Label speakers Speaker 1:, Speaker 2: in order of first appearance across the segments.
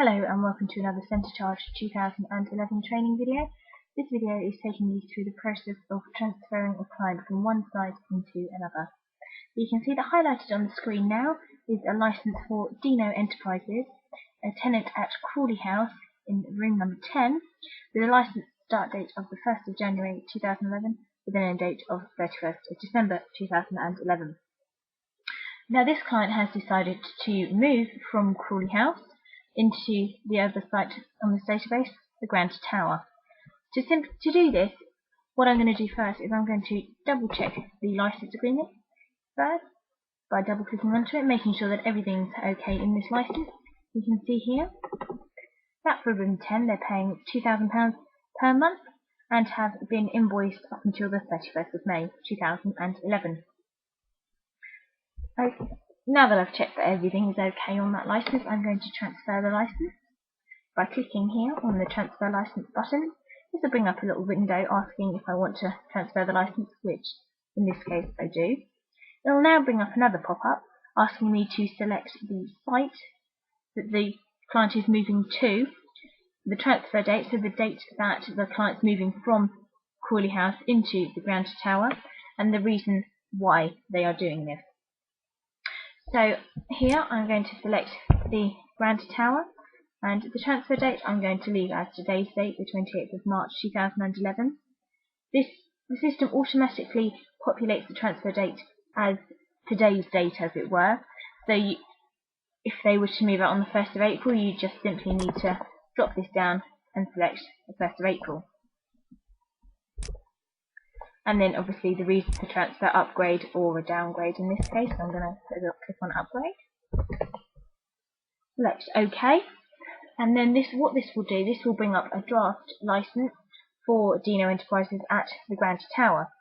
Speaker 1: Hello and welcome to another CentreCharge 2011 training video. This video is taking you through the process of transferring a client from one site into another. You can see that highlighted on the screen now is a license for Dino Enterprises, a tenant at Crawley House in room number 10, with a license start date of the 1st of January 2011 with an end date of 31st of December 2011. Now this client has decided to move from Crawley House into the other site on this database, the Grand Tower. To do this, what I'm going to do first is I'm going to double check the license agreement first by double clicking onto it, making sure that everything's okay in this license. You can see here that for room 10 they're paying £2,000 per month and have been invoiced up until the 31st of May 2011. Okay. Now that I've checked that everything is okay on that license, I'm going to transfer the license by clicking here on the transfer license button. This will bring up a little window asking if I want to transfer the license, which in this case I do. It will now bring up another pop-up asking me to select the site that the client is moving to, the transfer date, so the date that the client's moving from Crawley House into the Grand Tower, and the reason why they are doing this. So here I'm going to select the Grand Tower, and the transfer date I'm going to leave as today's date, the 28th of March 2011. The system automatically populates the transfer date as today's date, as it were. So if they were to move out on the 1st of April, you just simply need to drop this down and select the 1st of April. And then obviously the reason for transfer, upgrade or a downgrade in this case. So I'm going to click on upgrade. Select OK. And then what this will do, this will bring up a draft license for Dino Enterprises at the Grand Tower.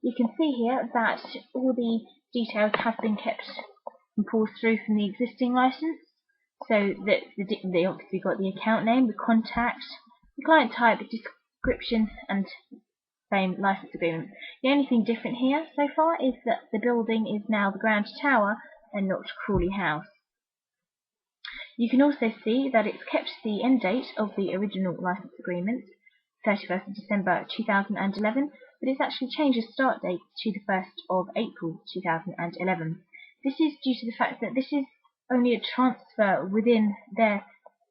Speaker 1: You can see here that all the details have been kept and pulled through from the existing license. So that they obviously got the account name, the contact, the client type, the description, and same license agreement. The only thing different here so far is that the building is now the Grand Tower and not Crawley House. You can also see that it's kept the end date of the original license agreement, 31st of December 2011, but it's actually changed the start date to the 1st of April 2011. This is due to the fact that this is only a transfer within their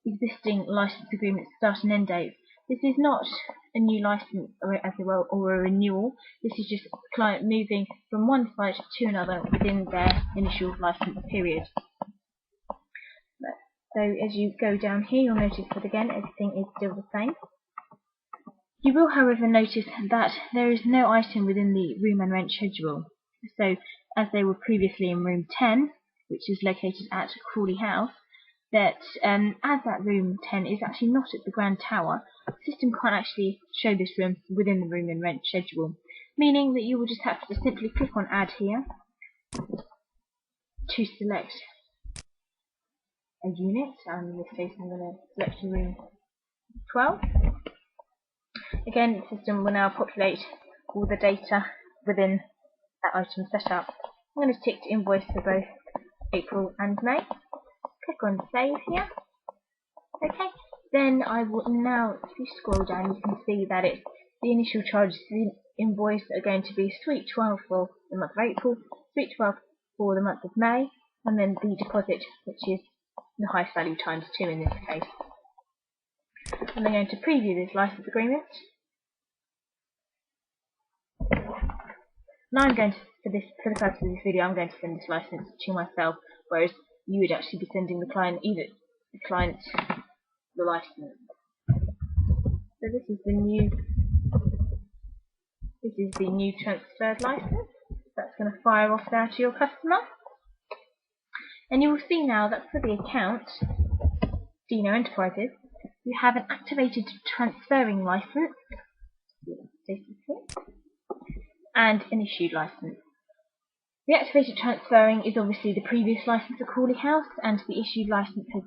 Speaker 1: existing license agreement start and end dates. This is not a new license or a renewal. This is just a client moving from one site to another within their initial license period. So as you go down here, you'll notice that again everything is still the same. You will, however, notice that there is no item within the room and rent schedule. So as they were previously in room 10, which is located at Crawley House, that as that room 10 is actually not at the Grand Tower, the system can't actually show this room within the room and rent schedule, meaning that you will just have to simply click on add here to select a unit. In this case I'm going to select room 12. Again, the system will now populate all the data within that item setup. I'm going to tick to invoice for both April and May. Click on save here. Okay, then I will now, if you scroll down, you can see that the initial charges the invoice are going to be £312 for the month of April, £312 for the month of May, and then the deposit, which is the highest value times 2 in this case. And I'm going to preview this license agreement. Now I'm going to, for the purpose of this video, I'm going to send this license to myself, whereas you would actually be sending the client the license. So this is the new transferred license. That's going to fire off now to your customer. And you will see now that for the account, Dino Enterprises, you have an activated transferring license and an issued license. The activated transferring is obviously the previous license at Crawley House, and the issued license is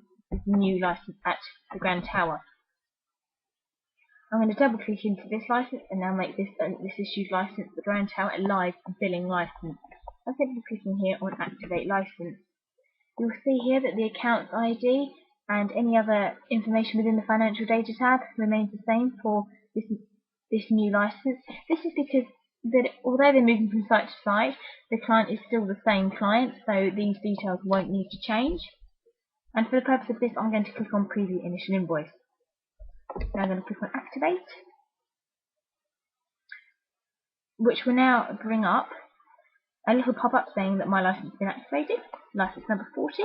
Speaker 1: the new license at the Grand Tower. I'm going to double click into this license and now make this issued license, the Grand Tower, a live billing license. I'm simply clicking here on activate license. You'll see here that the account ID and any other information within the financial data tab remains the same for this new license. This is because although they're moving from site to site, the client is still the same client, so these details won't need to change. And for the purpose of this, I'm going to click on Preview Initial Invoice. Now I'm going to click on Activate, which will now bring up a little pop-up saying that my license has been activated, license number 40,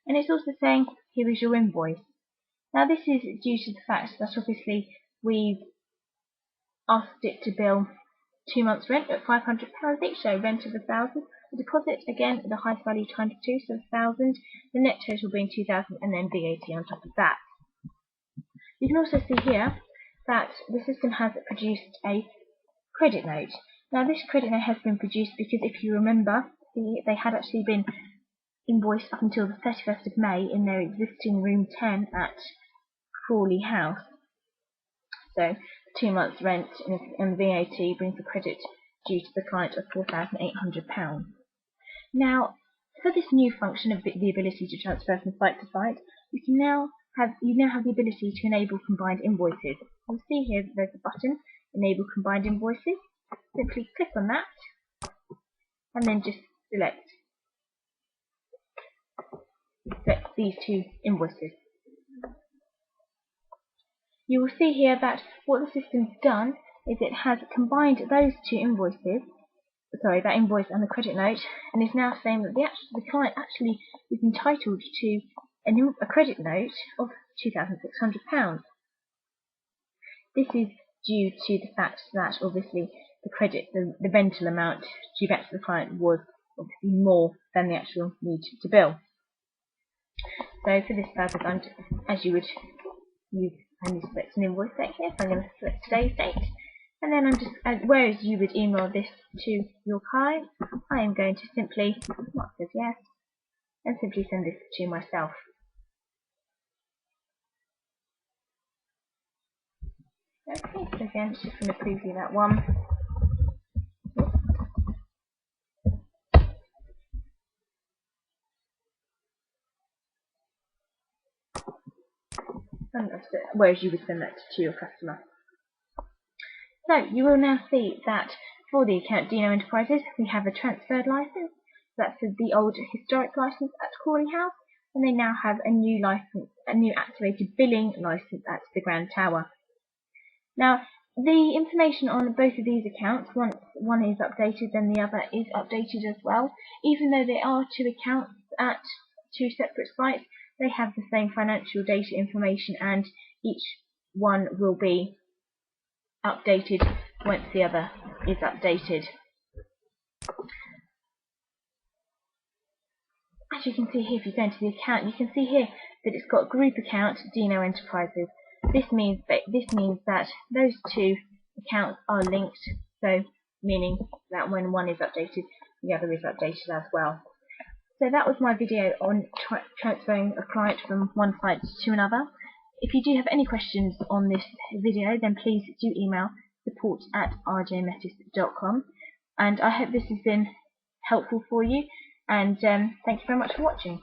Speaker 1: and it's also saying, here is your invoice. Now this is due to the fact that obviously we've asked it to bill 2 months rent at £500 each, so rent of 1,000. The deposit, again, the highest value times 2, so 1,000. The net total being 2,000, and then VAT on top of that. You can also see here that the system has produced a credit note. Now this credit note has been produced because, if you remember, they had actually been invoiced up until the 31st of May in their existing room 10 at Crawley House. So 2 months rent and VAT brings the credit due to the client of £4,800. Now, for this new function of the ability to transfer from site to site, you now have the ability to enable combined invoices. You'll see here that there's a button, Enable Combined Invoices. Simply click on that, and then just select these two invoices. You will see here that what the system's done is it has combined those two invoices, that invoice and the credit note, and is now saying that the client actually is entitled to a credit note of £2,600. This is due to the fact that obviously the rental amount due back to the client was obviously more than the actual need to bill. So for this purpose, as you would use, I need to select an invoice date here, so I'm going to select today's date, and then I'm just, whereas you would email this to your client, I am going to simply mark as yes, and simply send this to myself. Okay, so again, it's just going to preview that one. Whereas you would send that to your customer. So you will now see that for the account Dino Enterprises, we have a transferred license. That's the old historic license at Crawley House, and they now have a new license, a new activated billing license at the Grand Tower. Now, the information on both of these accounts, once one is updated, then the other is updated as well. Even though they are two accounts at two separate sites, they have the same financial data information, and each one will be updated once the other is updated. As you can see here, if you go into the account, you can see here that it's got group account Dino Enterprises. This means that those two accounts are linked, so meaning that when one is updated, the other is updated as well. So that was my video on transferring a client from one site to another. If you do have any questions on this video, then please do email support@rjmetis.com, and I hope this has been helpful for you, and thank you very much for watching.